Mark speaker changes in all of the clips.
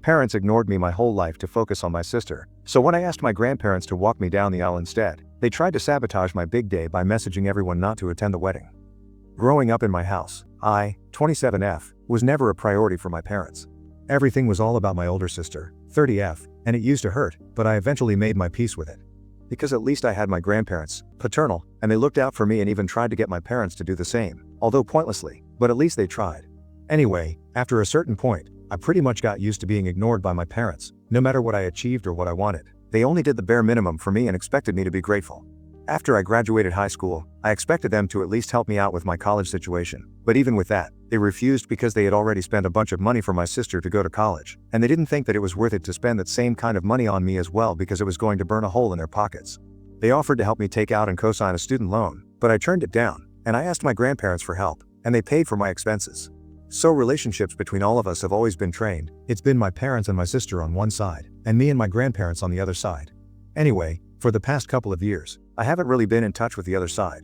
Speaker 1: Parents ignored me my whole life to focus on my sister, so when I asked my grandparents to walk me down the aisle instead, they tried to sabotage my big day by messaging everyone not to attend the wedding. Growing up in my house, I, 27F, was never a priority for my parents. Everything was all about my older sister, 30F, and it used to hurt, but I eventually made my peace with it. Because at least I had my grandparents, paternal, and they looked out for me and even tried to get my parents to do the same, although pointlessly, but at least they tried. Anyway, after a certain point, I pretty much got used to being ignored by my parents, no matter what I achieved or what I wanted. They only did the bare minimum for me and expected me to be grateful. After I graduated high school, I expected them to at least help me out with my college situation, but even with that, they refused because they had already spent a bunch of money for my sister to go to college, and they didn't think that it was worth it to spend that same kind of money on me as well because it was going to burn a hole in their pockets. They offered to help me take out and co-sign a student loan, but I turned it down, and I asked my grandparents for help, and they paid for my expenses. So relationships between all of us have always been trained. It's been my parents and my sister on one side, and me and my grandparents on the other side. Anyway, for the past couple of years, I haven't really been in touch with the other side.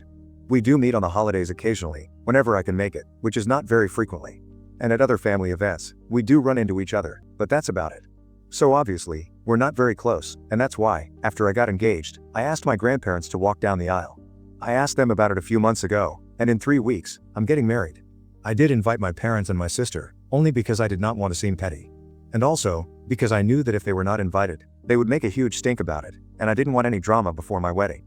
Speaker 1: We do meet on the holidays occasionally, whenever I can make it, which is not very frequently. And at other family events, we do run into each other, but that's about it. So obviously, we're not very close, and that's why, after I got engaged, I asked my grandparents to walk down the aisle. I asked them about it a few months ago, and in 3 weeks, I'm getting married. I did invite my parents and my sister, only because I did not want to seem petty. And also, because I knew that if they were not invited, they would make a huge stink about it, and I didn't want any drama before my wedding.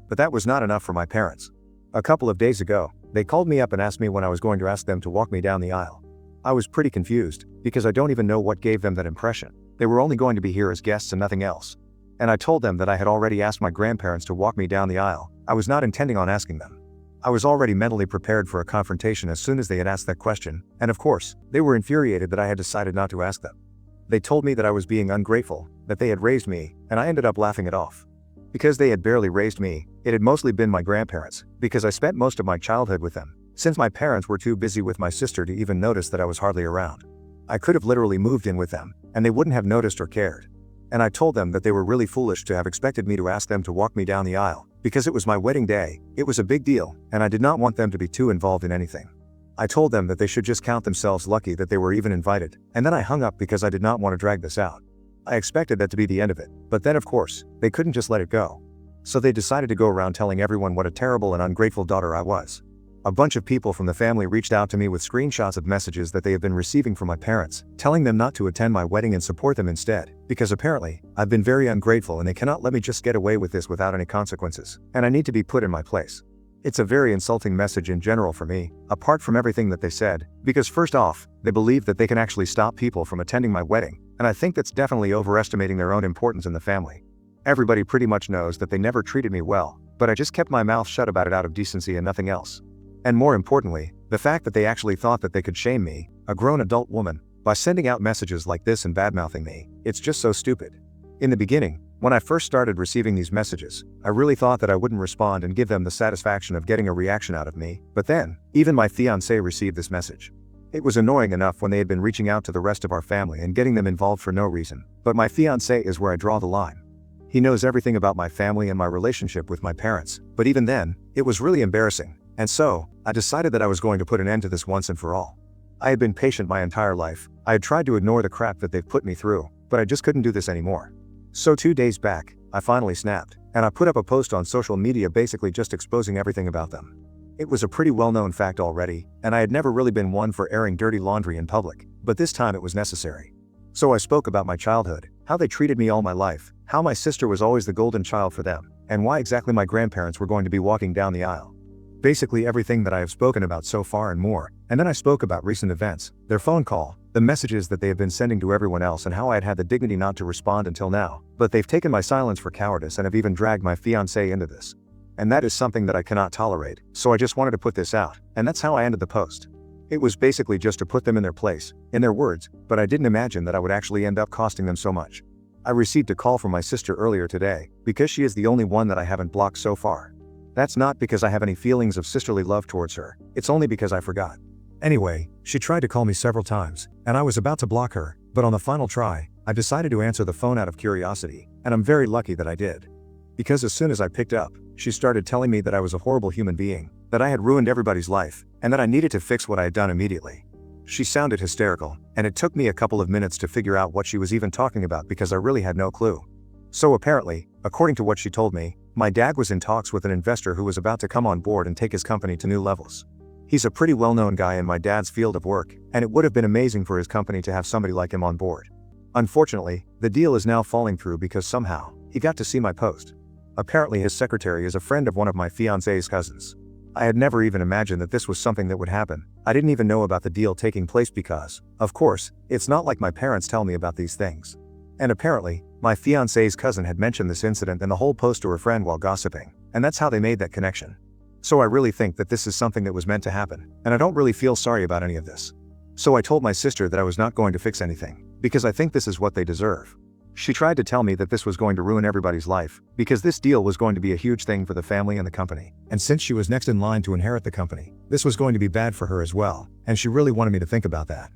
Speaker 1: But that was not enough for my parents. A couple of days ago, they called me up and asked me when I was going to ask them to walk me down the aisle. I was pretty confused, because I don't even know what gave them that impression. They were only going to be here as guests and nothing else. And I told them that I had already asked my grandparents to walk me down the aisle. I was not intending on asking them. I was already mentally prepared for a confrontation as soon as they had asked that question, and of course, they were infuriated that I had decided not to ask them. They told me that I was being ungrateful, that they had raised me, and I ended up laughing it off. Because they had barely raised me, it had mostly been my grandparents, because I spent most of my childhood with them, since my parents were too busy with my sister to even notice that I was hardly around. I could have literally moved in with them, and they wouldn't have noticed or cared. And I told them that they were really foolish to have expected me to ask them to walk me down the aisle, because it was my wedding day, it was a big deal, and I did not want them to be too involved in anything. I told them that they should just count themselves lucky that they were even invited, and then I hung up because I did not want to drag this out. I expected that to be the end of it, but then of course, they couldn't just let it go. So they decided to go around telling everyone what a terrible and ungrateful daughter I was. A bunch of people from the family reached out to me with screenshots of messages that they have been receiving from my parents, telling them not to attend my wedding and support them instead, because apparently, I've been very ungrateful and they cannot let me just get away with this without any consequences, and I need to be put in my place. It's a very insulting message in general for me, apart from everything that they said, because first off, they believe that they can actually stop people from attending my wedding, and I think that's definitely overestimating their own importance in the family. Everybody pretty much knows that they never treated me well, but I just kept my mouth shut about it out of decency and nothing else. And more importantly, the fact that they actually thought that they could shame me, a grown adult woman, by sending out messages like this and badmouthing me, it's just so stupid. In the beginning, when I first started receiving these messages, I really thought that I wouldn't respond and give them the satisfaction of getting a reaction out of me, but then, even my fiancé received this message. It was annoying enough when they had been reaching out to the rest of our family and getting them involved for no reason, but my fiancé is where I draw the line. He knows everything about my family and my relationship with my parents, but even then, it was really embarrassing, and so, I decided that I was going to put an end to this once and for all. I had been patient my entire life, I had tried to ignore the crap that they've put me through, but I just couldn't do this anymore. So 2 days back, I finally snapped, and I put up a post on social media basically just exposing everything about them. It was a pretty well-known fact already, and I had never really been one for airing dirty laundry in public, but this time it was necessary. So I spoke about my childhood, how they treated me all my life, how my sister was always the golden child for them, and why exactly my grandparents were going to be walking down the aisle. Basically everything that I have spoken about so far and more, and then I spoke about recent events, their phone call, the messages that they have been sending to everyone else and how I had the dignity not to respond until now, but they've taken my silence for cowardice and have even dragged my fiancé into this. And that is something that I cannot tolerate, so I just wanted to put this out, and that's how I ended the post. It was basically just to put them in their place, in their words, but I didn't imagine that I would actually end up costing them so much. I received a call from my sister earlier today, because she is the only one that I haven't blocked so far. That's not because I have any feelings of sisterly love towards her, it's only because I forgot. Anyway, she tried to call me several times, and I was about to block her, but on the final try, I decided to answer the phone out of curiosity, and I'm very lucky that I did. Because as soon as I picked up, she started telling me that I was a horrible human being, that I had ruined everybody's life, and that I needed to fix what I had done immediately. She sounded hysterical, and it took me a couple of minutes to figure out what she was even talking about because I really had no clue. So apparently, according to what she told me, my dad was in talks with an investor who was about to come on board and take his company to new levels. He's a pretty well-known guy in my dad's field of work, and it would have been amazing for his company to have somebody like him on board. Unfortunately, the deal is now falling through because somehow, he got to see my post. Apparently his secretary is a friend of one of my fiance's cousins. I had never even imagined that this was something that would happen. I didn't even know about the deal taking place because, of course, it's not like my parents tell me about these things. And apparently, my fiance's cousin had mentioned this incident and the whole post to her friend while gossiping, and that's how they made that connection. So I really think that this is something that was meant to happen, and I don't really feel sorry about any of this. So I told my sister that I was not going to fix anything, because I think this is what they deserve. She tried to tell me that this was going to ruin everybody's life, because this deal was going to be a huge thing for the family and the company. And since she was next in line to inherit the company, this was going to be bad for her as well, and she really wanted me to think about that.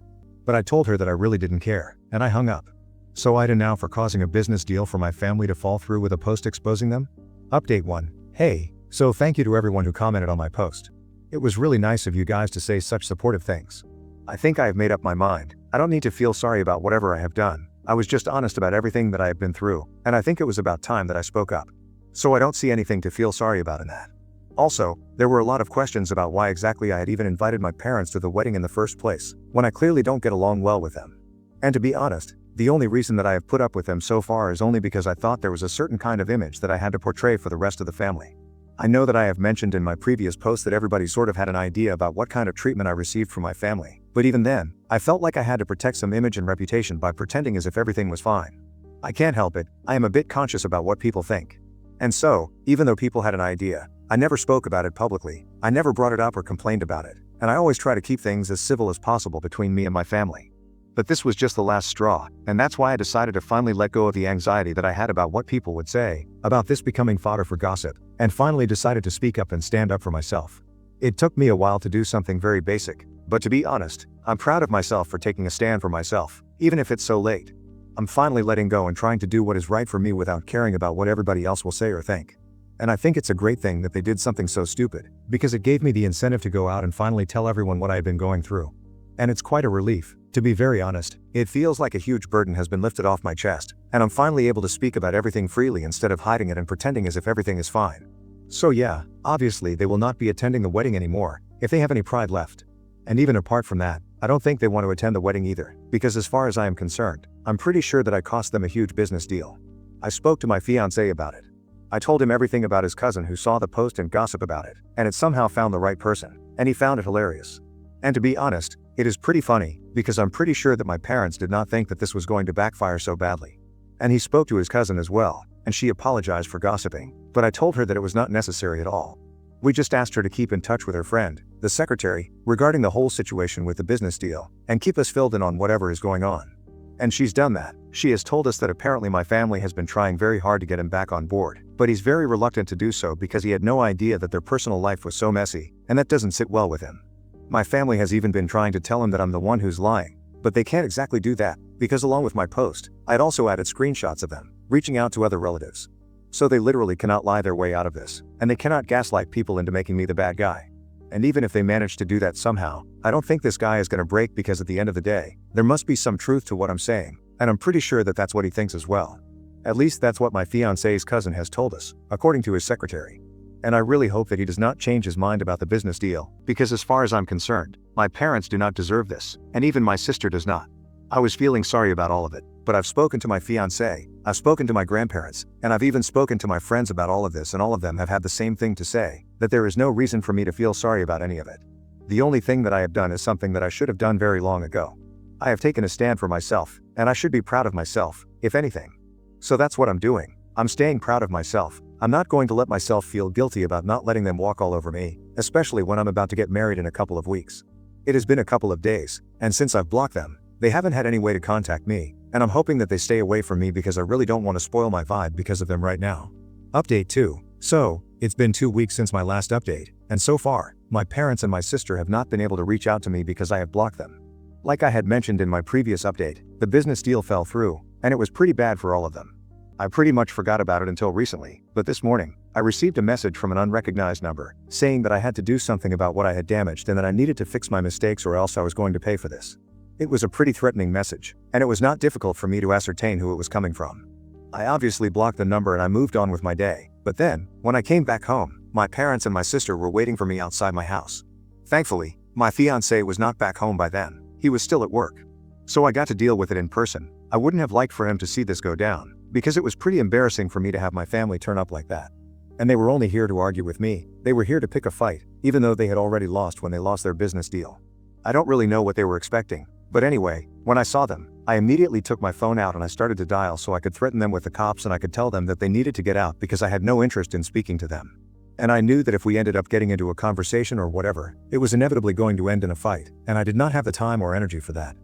Speaker 1: But I told her that I really didn't care, and I hung up. So I do now for causing a business deal for my family to fall through with a post exposing them? Update 1. Hey, so thank you to everyone who commented on my post. It was really nice of you guys to say such supportive things. I think I have made up my mind. I don't need to feel sorry about whatever I have done. I was just honest about everything that I have been through, and I think it was about time that I spoke up. So I don't see anything to feel sorry about in that. Also, there were a lot of questions about why exactly I had even invited my parents to the wedding in the first place, when I clearly don't get along well with them. And to be honest, the only reason that I have put up with them so far is only because I thought there was a certain kind of image that I had to portray for the rest of the family. I know that I have mentioned in my previous post that everybody sort of had an idea about what kind of treatment I received from my family, but even then, I felt like I had to protect some image and reputation by pretending as if everything was fine. I can't help it, I am a bit conscious about what people think. And so, even though people had an idea, I never spoke about it publicly, I never brought it up or complained about it, and I always try to keep things as civil as possible between me and my family. But this was just the last straw, and that's why I decided to finally let go of the anxiety that I had about what people would say, about this becoming fodder for gossip, and finally decided to speak up and stand up for myself. It took me a while to do something very basic, but to be honest, I'm proud of myself for taking a stand for myself, even if it's so late. I'm finally letting go and trying to do what is right for me without caring about what everybody else will say or think. And I think it's a great thing that they did something so stupid, because it gave me the incentive to go out and finally tell everyone what I had been going through. And it's quite a relief. To be very honest, it feels like a huge burden has been lifted off my chest, and I'm finally able to speak about everything freely instead of hiding it and pretending as if everything is fine. So yeah, obviously they will not be attending the wedding anymore, if they have any pride left. And even apart from that, I don't think they want to attend the wedding either, because as far as I am concerned, I'm pretty sure that I cost them a huge business deal. I spoke to my fiancé about it. I told him everything about his cousin who saw the post and gossip about it, and it somehow found the right person, and he found it hilarious. And to be honest, it is pretty funny, because I'm pretty sure that my parents did not think that this was going to backfire so badly. And he spoke to his cousin as well, and she apologized for gossiping, but I told her that it was not necessary at all. We just asked her to keep in touch with her friend, the secretary, regarding the whole situation with the business deal, and keep us filled in on whatever is going on. And she's done that. She has told us that apparently my family has been trying very hard to get him back on board, but he's very reluctant to do so because he had no idea that their personal life was so messy, and that doesn't sit well with him. My family has even been trying to tell him that I'm the one who's lying, but they can't exactly do that, because along with my post, I'd also added screenshots of them, reaching out to other relatives. So they literally cannot lie their way out of this, and they cannot gaslight people into making me the bad guy. And even if they manage to do that somehow, I don't think this guy is gonna break because at the end of the day, there must be some truth to what I'm saying, and I'm pretty sure that that's what he thinks as well. At least that's what my fiancé's cousin has told us, according to his secretary. And I really hope that he does not change his mind about the business deal, because as far as I'm concerned, my parents do not deserve this, and even my sister does not. I was feeling sorry about all of it, but I've spoken to my fiancé, I've spoken to my grandparents, and I've even spoken to my friends about all of this, and all of them have had the same thing to say, that there is no reason for me to feel sorry about any of it. The only thing that I have done is something that I should have done very long ago. I have taken a stand for myself, and I should be proud of myself, if anything. So that's what I'm doing. I'm staying proud of myself. I'm not going to let myself feel guilty about not letting them walk all over me, especially when I'm about to get married in a couple of weeks. It has been a couple of days, and since I've blocked them, they haven't had any way to contact me, and I'm hoping that they stay away from me because I really don't want to spoil my vibe because of them right now. Update 2. So, it's been 2 weeks since my last update, and so far, my parents and my sister have not been able to reach out to me because I have blocked them. Like I had mentioned in my previous update, the business deal fell through, and it was pretty bad for all of them. I pretty much forgot about it until recently, but this morning, I received a message from an unrecognized number, saying that I had to do something about what I had damaged and that I needed to fix my mistakes or else I was going to pay for this. It was a pretty threatening message, and it was not difficult for me to ascertain who it was coming from. I obviously blocked the number and I moved on with my day, but then, when I came back home, my parents and my sister were waiting for me outside my house. Thankfully, my fiancé was not back home by then, he was still at work. So I got to deal with it in person. I wouldn't have liked for him to see this go down, because it was pretty embarrassing for me to have my family turn up like that. And they were only here to argue with me, they were here to pick a fight, even though they had already lost when they lost their business deal. I don't really know what they were expecting, but anyway, when I saw them, I immediately took my phone out and I started to dial so I could threaten them with the cops and I could tell them that they needed to get out because I had no interest in speaking to them. And I knew that if we ended up getting into a conversation or whatever, it was inevitably going to end in a fight, and I did not have the time or energy for that.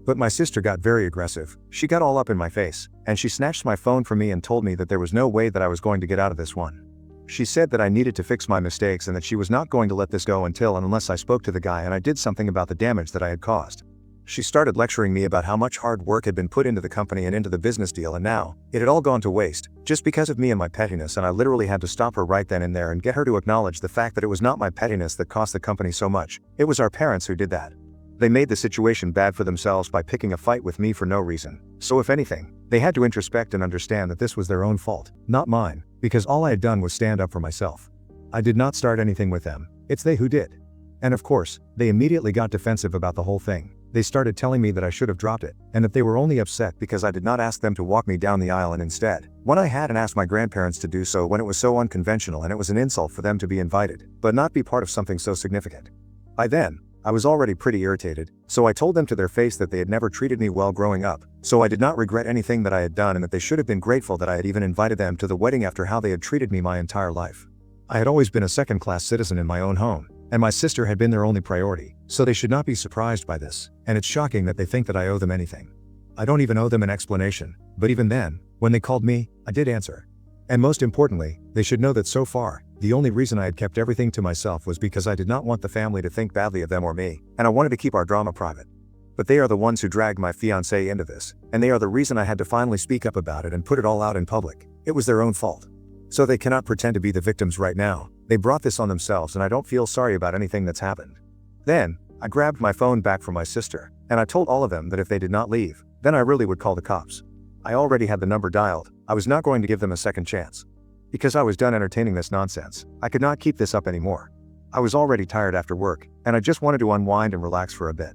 Speaker 1: But my sister got very aggressive, she got all up in my face, and she snatched my phone from me and told me that there was no way that I was going to get out of this one. She said that I needed to fix my mistakes and that she was not going to let this go until and unless I spoke to the guy and I did something about the damage that I had caused. She started lecturing me about how much hard work had been put into the company and into the business deal, and now, it had all gone to waste, just because of me and my pettiness, and I literally had to stop her right then and there and get her to acknowledge the fact that it was not my pettiness that cost the company so much, it was our parents who did that. They made the situation bad for themselves by picking a fight with me for no reason, so if anything, they had to introspect and understand that this was their own fault, not mine, because all I had done was stand up for myself. I did not start anything with them, it's they who did. And of course, they immediately got defensive about the whole thing. They started telling me that I should have dropped it, and that they were only upset because I did not ask them to walk me down the aisle and instead, when I hadn't asked my grandparents to do so when it was so unconventional and it was an insult for them to be invited, but not be part of something so significant. By then, I was already pretty irritated, so I told them to their face that they had never treated me well growing up, so I did not regret anything that I had done and that they should have been grateful that I had even invited them to the wedding after how they had treated me my entire life. I had always been a second-class citizen in my own home, and my sister had been their only priority, so they should not be surprised by this, and it's shocking that they think that I owe them anything. I don't even owe them an explanation, but even then, when they called me, I did answer. And most importantly, they should know that so far, the only reason I had kept everything to myself was because I did not want the family to think badly of them or me, and I wanted to keep our drama private. But they are the ones who dragged my fiancé into this, and they are the reason I had to finally speak up about it and put it all out in public. It was their own fault. So they cannot pretend to be the victims right now. They brought this on themselves and I don't feel sorry about anything that's happened. Then, I grabbed my phone back from my sister, and I told all of them that if they did not leave, then I really would call the cops. I already had the number dialed, I was not going to give them a second chance. Because I was done entertaining this nonsense, I could not keep this up anymore. I was already tired after work, and I just wanted to unwind and relax for a bit.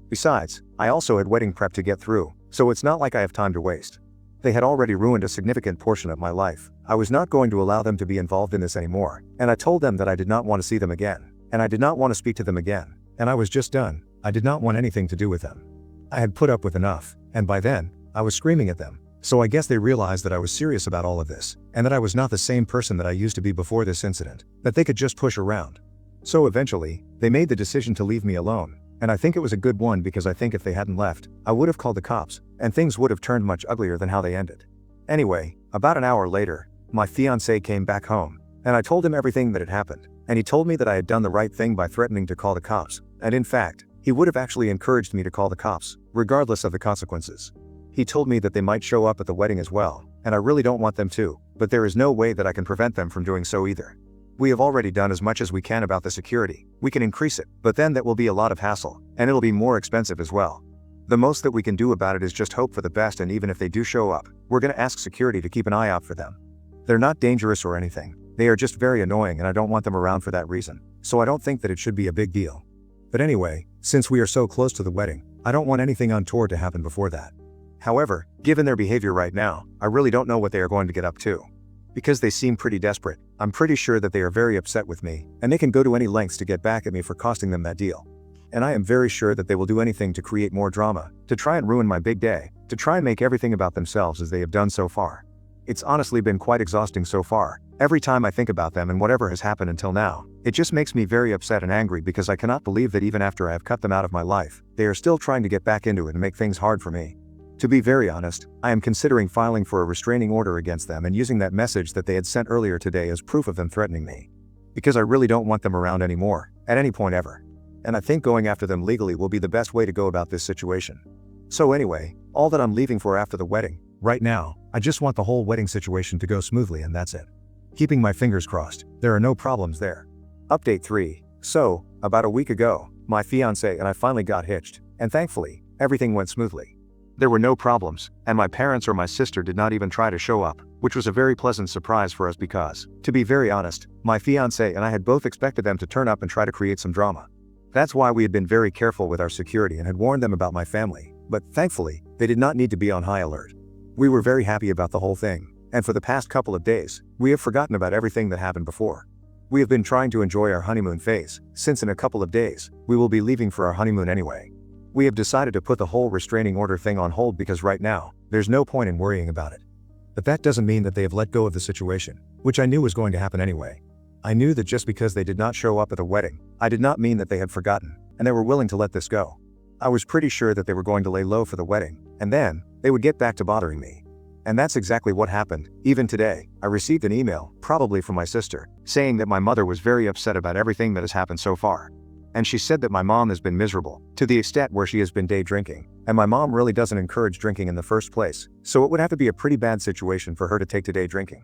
Speaker 1: Besides, I also had wedding prep to get through, so it's not like I have time to waste. They had already ruined a significant portion of my life. I was not going to allow them to be involved in this anymore, and I told them that I did not want to see them again, and I did not want to speak to them again, and I was just done. I did not want anything to do with them. I had put up with enough, and by then, I was screaming at them, so I guess they realized that I was serious about all of this, and that I was not the same person that I used to be before this incident, that they could just push around. So eventually, they made the decision to leave me alone, and I think it was a good one because I think if they hadn't left, I would have called the cops, and things would have turned much uglier than how they ended. Anyway, about an hour later, my fiancé came back home, and I told him everything that had happened, and he told me that I had done the right thing by threatening to call the cops, and in fact, he would have actually encouraged me to call the cops, regardless of the consequences. He told me that they might show up at the wedding as well, and I really don't want them to, but there is no way that I can prevent them from doing so either. We have already done as much as we can about the security. We can increase it, but then that will be a lot of hassle, and it'll be more expensive as well. The most that we can do about it is just hope for the best, and even if they do show up, we're gonna ask security to keep an eye out for them. They're not dangerous or anything. They are just very annoying and I don't want them around for that reason, so I don't think that it should be a big deal. But anyway, since we are so close to the wedding, I don't want anything untoward to happen before that. However, given their behavior right now, I really don't know what they are going to get up to. Because they seem pretty desperate, I'm pretty sure that they are very upset with me, and they can go to any lengths to get back at me for costing them that deal. And I am very sure that they will do anything to create more drama, to try and ruin my big day, to try and make everything about themselves as they have done so far. It's honestly been quite exhausting so far. Every time I think about them and whatever has happened until now, it just makes me very upset and angry because I cannot believe that even after I have cut them out of my life, they are still trying to get back into it and make things hard for me. To be very honest, I am considering filing for a restraining order against them and using that message that they had sent earlier today as proof of them threatening me. Because I really don't want them around anymore, at any point ever. And I think going after them legally will be the best way to go about this situation. So anyway, all that I'm leaving for after the wedding, right now, I just want the whole wedding situation to go smoothly and that's it. Keeping my fingers crossed, there are no problems there. Update 3. So, about a week ago, my fiancé and I finally got hitched, and thankfully, everything went smoothly. There were no problems, and my parents or my sister did not even try to show up, which was a very pleasant surprise for us because, to be very honest, my fiancé and I had both expected them to turn up and try to create some drama. That's why we had been very careful with our security and had warned them about my family, but thankfully, they did not need to be on high alert. We were very happy about the whole thing, and for the past couple of days, we have forgotten about everything that happened before. We have been trying to enjoy our honeymoon phase, since in a couple of days, we will be leaving for our honeymoon anyway. We have decided to put the whole restraining order thing on hold because right now, there's no point in worrying about it. But that doesn't mean that they have let go of the situation, which I knew was going to happen anyway. I knew that just because they did not show up at the wedding, I did not mean that they had forgotten, and they were willing to let this go. I was pretty sure that they were going to lay low for the wedding, and then, they would get back to bothering me. And that's exactly what happened. Even today, I received an email, probably from my sister, saying that my mother was very upset about everything that has happened so far. And she said that my mom has been miserable, to the extent where she has been day drinking, and my mom really doesn't encourage drinking in the first place, so it would have to be a pretty bad situation for her to take to day drinking.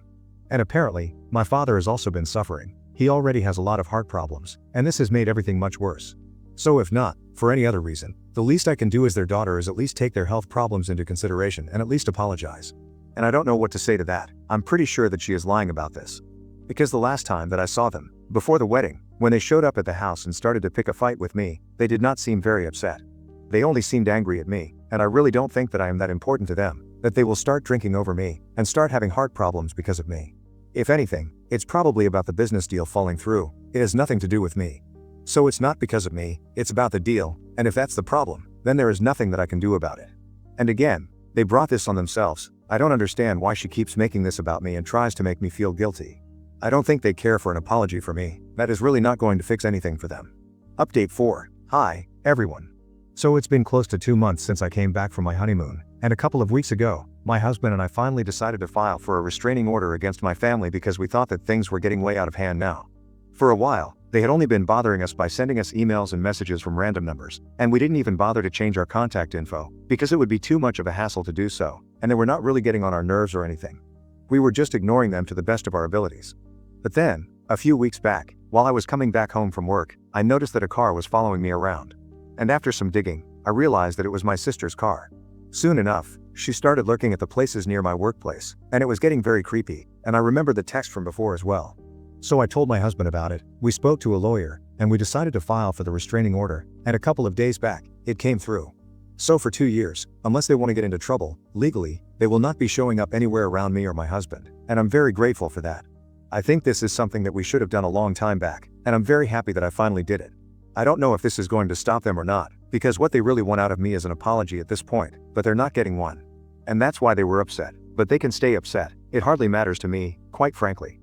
Speaker 1: And apparently, my father has also been suffering. He already has a lot of heart problems, and this has made everything much worse. So if not, for any other reason, the least I can do as their daughter is at least take their health problems into consideration and at least apologize. And I don't know what to say to that. I'm pretty sure that she is lying about this. Because the last time that I saw them, before the wedding, when they showed up at the house and started to pick a fight with me, they did not seem very upset. They only seemed angry at me, and I really don't think that I am that important to them, that they will start drinking over me and start having heart problems because of me. If anything, it's probably about the business deal falling through. It has nothing to do with me. So it's not because of me, it's about the deal, and if that's the problem, then there is nothing that I can do about it. And again, they brought this on themselves. I don't understand why she keeps making this about me and tries to make me feel guilty. I don't think they care for an apology for me. That is really not going to fix anything for them. Update 4. Hi, everyone. So it's been close to 2 months since I came back from my honeymoon, and a couple of weeks ago, my husband and I finally decided to file for a restraining order against my family because we thought that things were getting way out of hand now. For a while, they had only been bothering us by sending us emails and messages from random numbers, and we didn't even bother to change our contact info, because it would be too much of a hassle to do so, and they were not really getting on our nerves or anything. We were just ignoring them to the best of our abilities. But then, a few weeks back, while I was coming back home from work, I noticed that a car was following me around. And after some digging, I realized that it was my sister's car. Soon enough, she started lurking at the places near my workplace, and it was getting very creepy, and I remembered the text from before as well. So I told my husband about it, we spoke to a lawyer, and we decided to file for the restraining order, and a couple of days back, it came through. So for 2 years, unless they want to get into trouble, legally, they will not be showing up anywhere around me or my husband, and I'm very grateful for that. I think this is something that we should have done a long time back, and I'm very happy that I finally did it. I don't know if this is going to stop them or not, because what they really want out of me is an apology at this point, but they're not getting one. And that's why they were upset, but they can stay upset, it hardly matters to me, quite frankly.